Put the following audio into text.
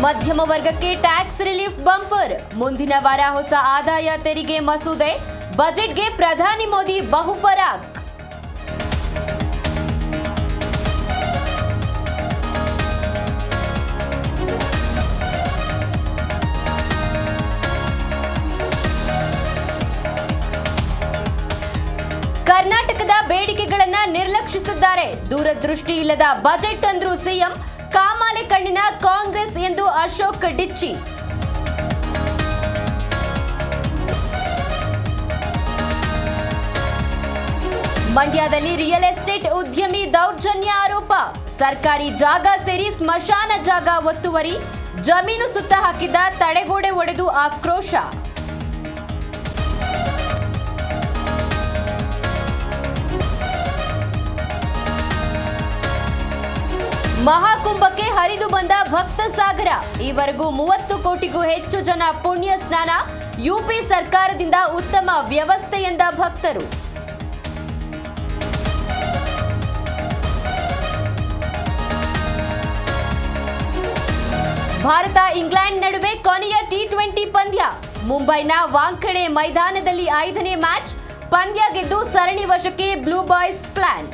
ಮಧ್ಯಮ ವರ್ಗಕ್ಕೆ tax relief bumper. ಮುಂದಿನ ವಾರ ಹೊಸ ಆದಾಯ ತೆರಿಗೆ ಮಸೂದೆ. ಬಜೆಟ್ಗೆ ಪ್ರಧಾನಿ ಮೋದಿ ಬಹುಪರಾಗ್. ಕರ್ನಾಟಕದ ಬೇಡಿಕೆಗಳನ್ನ ನಿರ್ಲಕ್ಷಿಸಿದ್ದಾರೆ. ದೂರದೃಷ್ಟಿ ಇಲ್ಲದ ಬಜೆಟ್ ಅಂದ್ರು ಸಿಎಂ. ಕಾಮಾಲೆ ಕಣ್ಣಿನ ಕಾಂಗ್ರೆಸ್ ಎಂದು ಅಶೋಕ್ ಡಿಚ್ಚಿ. ಮಂಡ್ಯದಲ್ಲಿ ರಿಯಲ್ ಎಸ್ಟೇಟ್ ಉದ್ಯಮಿ ದೌರ್ಜನ್ಯ ಆರೋಪ. ಸರ್ಕಾರಿ ಜಾಗ ಸೇರಿ ಸ್ಮಶಾನ ಜಾಗ ಒತ್ತುವರಿ. ಜಮೀನು ಸುತ್ತ ಹಾಕಿದ್ದ ತಡೆಗೋಡೆ ಒಡೆದು ಆಕ್ರೋಶ. ಮಹಾಕುಂಭಕ್ಕೆ ಹರಿದು ಬಂದ ಭಕ್ತ ಸಾಗರ. ಈವರೆಗೂ 30 ಕೋಟಿಗೂ ಹೆಚ್ಚು ಜನ ಪುಣ್ಯ ಸ್ನಾನ. ಯುಪಿ ಸರ್ಕಾರದಿಂದ ಉತ್ತಮ ವ್ಯವಸ್ಥೆ ಎಂದ ಭಕ್ತರು. ಭಾರತ ಇಂಗ್ಲೆಂಡ್ ನಡುವೆ ಕೊನೆಯ ಟಿ20 ಪಂದ್ಯ. ಮುಂಬೈನ ವಾಂಖೆಡೆ ಮೈದಾನದಲ್ಲಿ 5ನೇ ಮ್ಯಾಚ್. ಪಂದ್ಯ ಗೆದ್ದು ಸರಣಿ ವಶಕ್ಕೆ ಬ್ಲೂ ಬಾಯ್ಸ್ ಪ್ಲಾನ್.